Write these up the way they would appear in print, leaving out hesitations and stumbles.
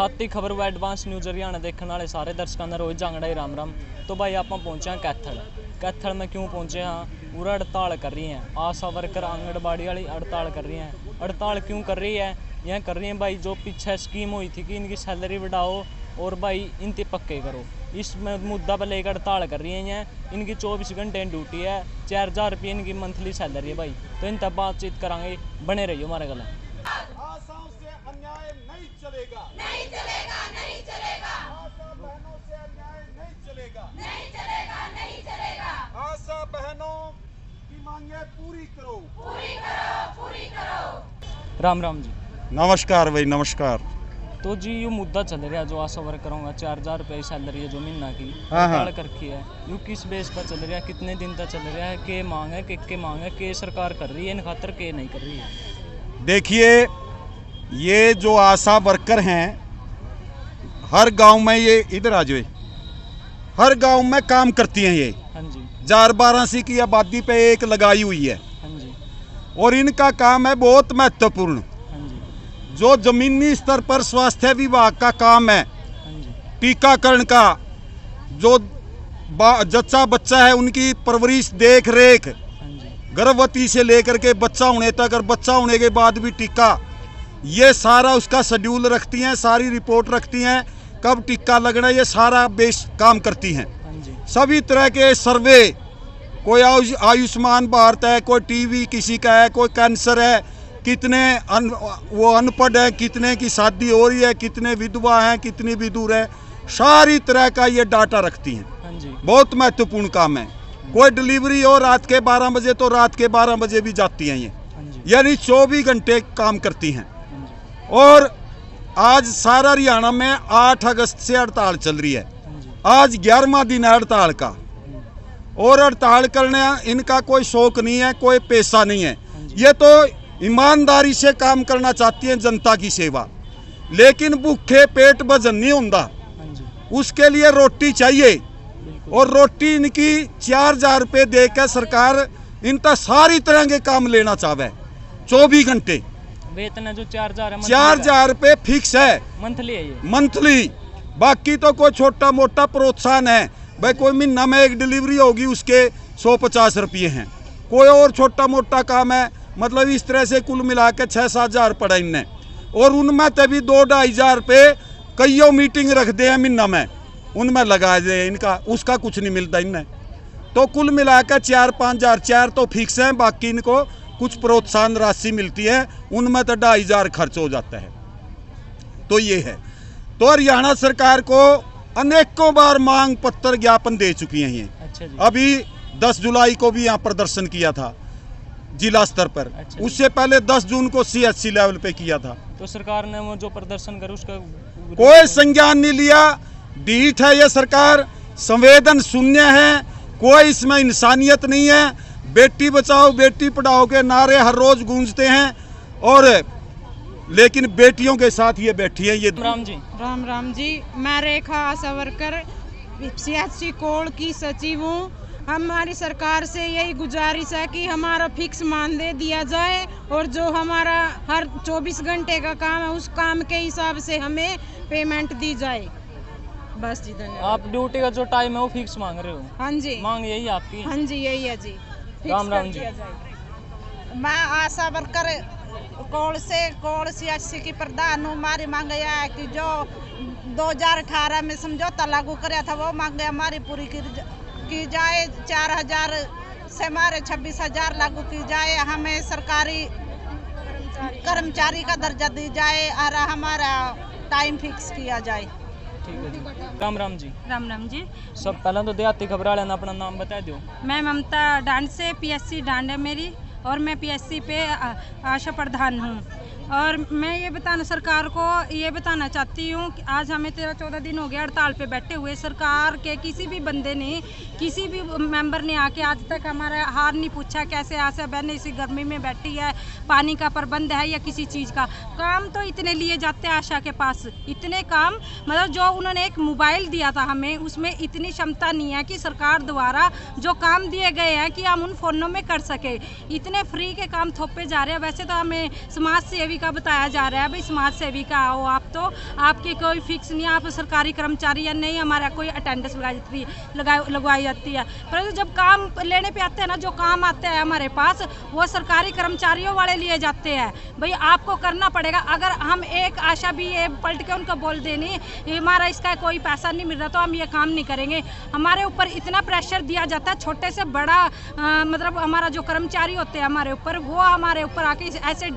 दिहाती खबर व advance news Haryana देखने वाले सारे दर्शकों का रोहित जांगड़ा राम राम। तो भाई आप पहुँचे हैं कैथल में क्यों पहुँचे हाँ? पूरा हड़ताल कर रही हैं आशा वर्कर, आंगनबाड़ी वाली हड़ताल कर रही हैं। हड़ताल क्यों कर रही है? यह कर रही हैं भाई जो पीछे स्कीम हुई थी कि इनकी सैलरी बढ़ाओ और भाई इनके पक्के करो, इस मुद्दा पर लेकर हड़ताल कर रही हैं। यह इनकी 24 घंटे ड्यूटी है, 4000 रुपये इनकी मंथली सैलरी है भाई। तो इन तब बातचीत करांगे, बने रहिए हमारे गला। आशाओं से अन्याय नहीं चलेगा, नहीं चलेगा, नहीं चलेगा। आशा बहनों से अन्याय नहीं चलेगा, नहीं चलेगा, नहीं चलेगा। आशा बहनों की मांगे पूरी करो, पूरी करो, पूरी करो। राम राम जी। नमस्कार भाई, नमस्कार। तो जी ये मुद्दा चल रहा है जो आशा वर्करों का 4000 रुपये सैलरी है जो महीना की हाँ। हड़ताल कर रखी है, यू किस बेस पर चल रहा है? कितने दिन तक चल रहा है? के मांग है के मांग है के सरकार कर रही है इन खातर के नहीं कर रही है? देखिए, ये जो आशा वर्कर हैं हर गांव में, ये इधर आ जाए, हर गांव में काम करती हैं। ये हाँ जी, 1000-1200 की आबादी पे एक लगाई हुई है हाँ जी, और इनका काम है बहुत महत्वपूर्ण। हाँ जी, जो जमीनी स्तर पर स्वास्थ्य विभाग का काम है, हाँ जी, टीकाकरण का, जो जच्चा बच्चा है उनकी परवरिश, देख रेख, हाँ जी, गर्भवती से लेकर के बच्चा होने तक और बच्चा होने के बाद भी टीका, ये सारा उसका शेड्यूल रखती हैं, सारी रिपोर्ट रखती हैं, कब टीका लगना, ये सारा बेस काम करती हैं। हाँ जी, सभी तरह के सर्वे, कोई आयुष्मान भारत है, कोई टीवी किसी का है, कोई कैंसर है, कितने वो अनपढ़ है, कितने की शादी हो रही है, कितने विधवा हैं, कितनी विधुर है, सारी तरह का ये डाटा रखती हैं। हाँ जी, बहुत महत्वपूर्ण काम है। कोई डिलीवरी हो रात के 12 बजे तो रात के 12 बजे भी जाती हैं ये, हाँ जी, यानी 24 घंटे काम करती हैं। हाँ जी, और आज सारा हरियाणा में 8 अगस्त से हड़ताल चल रही है। हाँ जी, आज 11वां दिन है हड़ताल का और हड़ताल करने इनका कोई शौक नहीं है, कोई पैसा नहीं है। ये तो ईमानदारी से काम करना चाहती हैं, जनता की सेवा, लेकिन भूखे पेट भजन नहीं होता, हाँ जी, उसके लिए रोटी चाहिए। बिल्कुल, और रोटी इनकी 4000 रुपये दे के सरकार इनका सारी तरह के काम लेना चाहे 24 घंटे। वेतन है जो 4000 है, 4000 रुपये फिक्स है मंथली है ये। मंथली। बाकी तो कोई छोटा मोटा प्रोत्साहन है, भाई कोई महीना में एक डिलीवरी होगी उसके 150 रुपये हैं, कोई और छोटा मोटा काम है, मतलब इस तरह से कुल मिला के 6-7 हज़ार पड़ा इनने। और उनमें तभी 2-2.5 हज़ार रुपये कईयों मीटिंग रख दे हैं महीना में, उनमें लगा दे इनका, उसका कुछ नहीं मिलता इनने। तो कुल मिला के 4-5 हज़ार, 4 तो फिक्स हैं, बाकी इनको कुछ प्रोत्साहन राशि मिलती है, उनमें तो 2.5 हज़ार खर्च हो जाता है। तो ये है। तो हरियाणा सरकार को अनेकों बार मांग पत्र ज्ञापन दे चुकी हैं ये। अच्छा जी, अभी 10 जुलाई को भी यहाँ प्रदर्शन किया था जिला स्तर पर, अच्छा। उससे पहले 10 जून को CHC लेवल पे किया था। तो सरकार ने वो जो प्रदर्शन करे उसका कोई संज्ञान नहीं लिया। ढीठ है ये सरकार, संवेदन शून्य है, कोई इसमें इंसानियत नहीं है। बेटी बचाओ बेटी पढ़ाओ के नारे हर रोज गूंजते हैं, और लेकिन बेटियों के साथ ये बैठी है। ये राम जी, राम राम जी। मैं रेखा आशा वर्कर CHC कोल की सचिव हूँ। हमारी सरकार से यही गुजारिश है कि हमारा फिक्स मानदेय दिया जाए और जो हमारा हर 24 घंटे का काम है उस काम के हिसाब से हमें पेमेंट दी जाए। बस जी, धन्यवाद। आप ड्यूटी का जो टाइम है वो फिक्स मांग रहे हो? हाँ जी, मांग यही आपकी? हाँ जी, यही है जी। राम राम जी। मैं आशा वर्कर कोल CHC की प्रधान हूँ। हमारी मांग यह है कि जो 2018 में समझौता लागू कराया था वो मांगे हमारी पूरी की जाए। 4000 से हमारे 26 हज़ार लागू की जाए, हमें सरकारी कर्मचारी का दर्जा दी जाए और हमारा टाइम फिक्स किया जाए। ठीक है जी। राम राम जी। राम राम जी। सब पहले तो देहाती खबर वाले ने अपना नाम बता दो। मैं ममता डांड से PSC डांड है मेरी, और मैं PSC पे आशा प्रधान हूँ। और मैं ये बताना सरकार को ये बताना चाहती हूँ कि आज हमें 13-14 दिन हो गया हड़ताल पे बैठे हुए। सरकार के किसी भी बंदे ने, किसी भी मेंबर ने आके आज तक हमारा हाल नहीं पूछा कैसे आशा बहन इसी गर्मी में बैठी है, पानी का प्रबंध है या किसी चीज़ का। काम तो इतने लिए जाते हैं आशा के पास, इतने काम, मतलब जो उन्होंने एक मोबाइल दिया था हमें, उसमें इतनी क्षमता नहीं है कि सरकार द्वारा जो काम दिए गए हैं कि हम उन फ़ोनों में कर सके। इतने फ्री के काम थोपे जा रहे हैं। वैसे तो हमें समाज सेवी सेविका बताया जा रहा है, भाई समाज सेविका हो आप, तो आपकी कोई फिक्स नहीं है, आप सरकारी कर्मचारी या नहीं, हमारा कोई अटेंडेंस लगवाई जाती है। परंतु जब काम लेने पे आते हैं ना, जो काम आते हैं हमारे पास वो सरकारी कर्मचारियों वाले लिए जाते हैं। भाई आपको करना पड़ेगा, अगर हम एक आशा भी ये पलट के उनको बोल देनी हमारा इसका कोई पैसा नहीं मिल रहा तो हम ये काम नहीं करेंगे। हमारे ऊपर इतना प्रेशर दिया जाता है, छोटे से बड़ा मतलब हमारा जो कर्मचारी होते हैं हमारे ऊपर, वो हमारे ऊपर आके ऐसे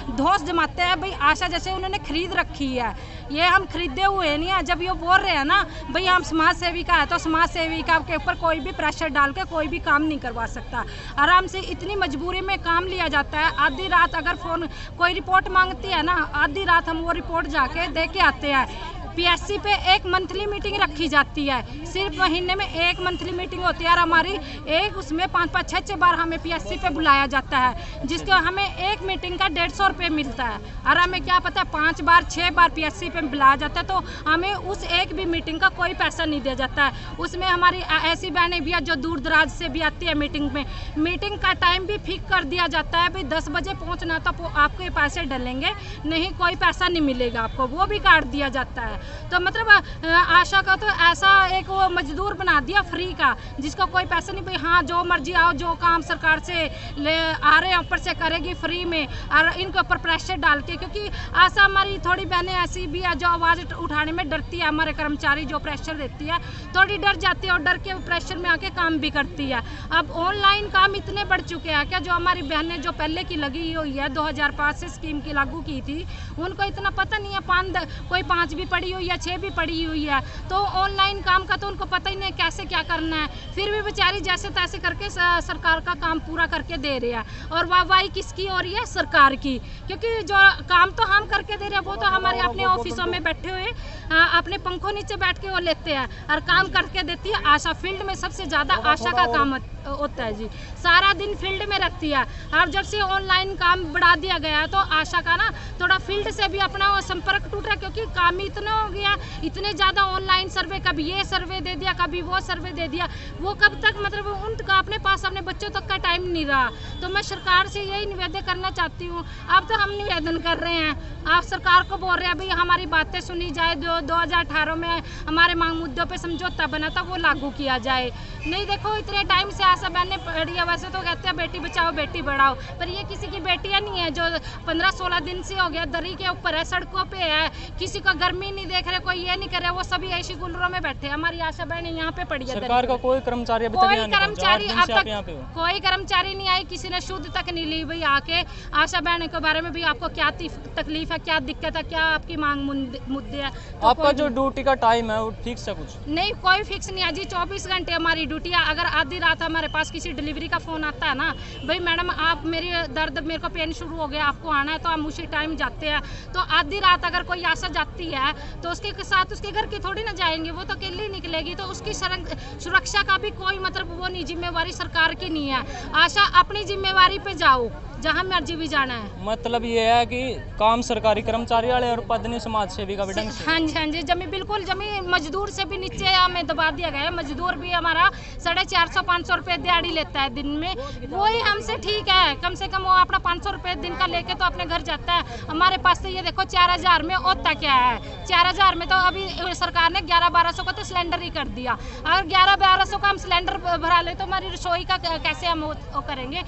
धौंस जमाते हैं। भाई आशा जैसे उन्होंने खरीद रखी है, ये हम खरीदे हुए नहीं है। जब ये बोल रहे हैं ना भाई हम समाज सेविका है, तो समाज सेविका के ऊपर कोई भी प्रेशर डाल के कोई भी काम नहीं करवा सकता। आराम से इतनी मजबूरी में काम लिया जाता है। आधी रात अगर फोन कोई रिपोर्ट मांगती है ना, आधी रात हम वो रिपोर्ट जाके दे के आते हैं। पीएससी पे एक मंथली मीटिंग रखी जाती है, सिर्फ महीने में एक मंथली मीटिंग होती है और हमारी एक उसमें 5-5, 6-6 बार हमें पीएससी पे बुलाया जाता है, जिसका हमें एक मीटिंग का 150 रुपये मिलता है। और हमें क्या पता 5 बार 6 बार पीएससी पे बुलाया जाता है, तो हमें उस एक भी मीटिंग का कोई पैसा नहीं दिया जाता है। उसमें हमारी ऐसी बहनें भी है जो दूर दराज से भी आती है मीटिंग में, मीटिंग का टाइम भी फिक्स कर दिया जाता है, भाई 10 बजे पहुँचना तो आपको ये पैसे डलेंगे, नहीं कोई पैसा नहीं मिलेगा आपको, वो भी काट दिया जाता है। तो मतलब आशा का तो ऐसा एक वो मजदूर बना दिया फ्री का, जिसका कोई पैसा नहीं, भाई हाँ जो मर्जी आओ, जो काम सरकार से ले आ रहे हैं ऊपर से करेगी फ्री में, और इनके ऊपर प्रेशर डाल के। क्योंकि आशा हमारी थोड़ी बहनें ऐसी भी है जो आवाज़ उठाने में डरती है, हमारे कर्मचारी जो प्रेशर देती है थोड़ी डर जाती है और डर के प्रेशर में आके काम भी करती है। अब ऑनलाइन काम इतने बढ़ चुके हैं क्या, जो हमारी बहनें जो पहले की लगी हुई है 2005 से स्कीम की लागू की थी, उनको इतना पता नहीं है, कोई 5 भी पड़ी हुई है, 6 भी पड़ी हुई है, तो ऑनलाइन काम का तो उनको पता ही नहीं कैसे क्या करना है। फिर भी बेचारी जैसे तैसे करके सरकार का काम पूरा करके दे रहे हैं, और वाहवाही किसकी हो रही है, सरकार की। क्योंकि जो काम तो हम करके दे रहे हैं वो तो हमारे अपने ऑफिसों में बैठे हुए अपने पंखों नीचे बैठ के वो लेते हैं, और काम करके देती है आशा। फील्ड में सबसे ज़्यादा आशा का काम होता है जी, सारा दिन फील्ड में रखती है। अब जब से ऑनलाइन काम बढ़ा दिया गया है तो आशा का ना थोड़ा फील्ड से भी अपना संपर्क टूट रहा है, क्योंकि काम ही इतना हो गया, इतने ज़्यादा ऑनलाइन सर्वे, कभी ये सर्वे दे दिया, कभी वो सर्वे दे दिया, वो कब तक मतलब उनका अपने पास अपने बच्चों तक का टाइम नहीं रहा। तो मैं सरकार से यही निवेदन करना चाहती हूँ। अब तो हम निवेदन कर रहे हैं, आप सरकार को बोल रहे हैं भाई हमारी बातें सुनी जाए, जो 2018 में हमारे मांग मुद्दों पे समझौता बना था वो लागू किया जाए। नहीं देखो इतने टाइम से आशा बहनें पढ़ी है, वैसे तो कहते हैं बेटी बचाओ बेटी बढ़ाओ, पर ये किसी की बेटियां नहीं है जो 15-16 दिन से हो गया दरी के ऊपर है, सड़कों पे है, किसी को गर्मी नहीं देख रहे, कोई ये नहीं कर रहा, वो सभी ऐसी कूलरों में बैठे। हमारी आशा बहनें यहाँ पे पड़ी है। सरकार का कोई कर्मचारी अभी तक कोई यहाँ नहीं कर्मचारी पहुंचा, 8 दिन से अब आप यहाँ पे हो। तक कोई कर्मचारी नहीं आई, किसी ने शुद्ध तक नहीं ली भाई आके आशा बहनों के बारे में भी आपको क्या तकलीफ है, क्या दिक्कत है, क्या आपकी मांग मुद्दे है। तो आपका जो ड्यूटी का टाइम है वो फिक्स है कुछ? नहीं कोई फिक्स नहीं है जी, 24 घंटे हमारी ड्यूटी है। अगर आधी रात हमारे पास किसी डिलीवरी का फ़ोन आता है ना, भाई मैडम आप मेरे को पेन शुरू हो गया, आपको आना है, तो हम उसी टाइम जाते हैं। तो आधी रात अगर कोई आशा जाती है तो उसके साथ उसके घर की थोड़ी ना जाएंगे, वो तो अकेली निकलेगी, तो उसकी सुरक्षा का भी कोई मतलब वो नहीं, जिम्मेवारी सरकार की नहीं है। आशा अपनी जिम्मेवारी पे जाओ, जहाँ मर्जी भी जाना है। मतलब ये है कि काम सरकारी कर्मचारी वाले और पत्नी समाज सेवी का भी ढंग से। हाँ जी जमी बिल्कुल जमी मजदूर से भी नीचे हमें दबा दिया गया है। मजदूर भी हमारा 450-500 रुपये दिहाड़ी लेता है दिन में, वही हमसे ठीक है, कम से कम वो अपना 500 रुपये दिन का लेके तो अपने घर जाता है। हमारे पास तो ये देखो 4000 में होता क्या है, 4000 में तो अभी सरकार ने 1100-1200 को तो सिलेंडर ही कर दिया। अगर 1100-1200 का हम सिलेंडर भरा ले तो हमारी रसोई का कैसे हम वो करेंगे।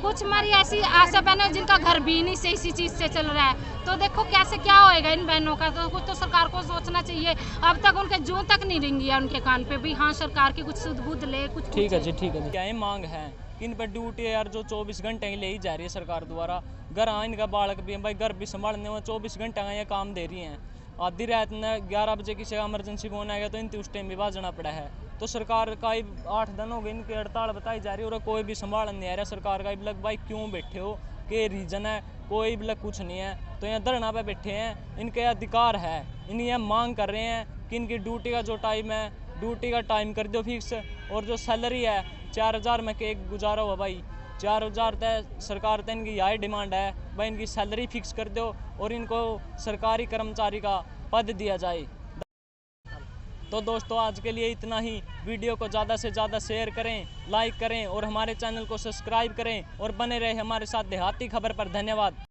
कुछ हमारी ऐसी आशा बहनें जिनका घर भी नहीं से इसी चीज़ से चल रहा है, तो देखो कैसे क्या होएगा इन बहनों का। तो कुछ तो सरकार को सोचना चाहिए। अब तक उनके जूं तक नहीं रिंगी है उनके कान पे भी, हाँ सरकार की कुछ सुध बुध ले कुछ। ठीक है जी, ठीक है जी। क्या ये मांग है कि इन पर ड्यूटी यार जो 24 घंटे की ले ही जा रही है सरकार द्वारा, घर इनका बालक भी भाई घर भी संभालने में 24 घंटे का ये काम दे रही हैं। आधी रात में 11 बजे किसी का इमरजेंसी फोन आएगा तो इनकी उस टाइम भी बाजना पड़ा है। तो सरकार का ही 8 दिन हो गए इनकी हड़ताल बताई जा रही है और कोई भी संभाल नहीं आ रहा सरकार का। लग भाई क्यों बैठे हो, के रीज़न है, कोई भी कुछ नहीं है। तो यहाँ धरना पे बैठे हैं, इनके अधिकार है, इन ये मांग कर रहे हैं कि इनकी ड्यूटी का जो टाइम है, ड्यूटी का टाइम कर दो फिक्स, और जो सैलरी है 4000 में के गुजारा हुआ भाई, 4000 तय सरकार तय इनकी यही डिमांड है भाई, इनकी सैलरी फिक्स कर दो और इनको सरकारी कर्मचारी का पद दिया जाए। तो दोस्तों आज के लिए इतना ही। वीडियो को ज़्यादा से ज़्यादा शेयर करें, लाइक करें और हमारे चैनल को सब्सक्राइब करें और बने रहे हमारे साथ देहाती खबर पर। धन्यवाद।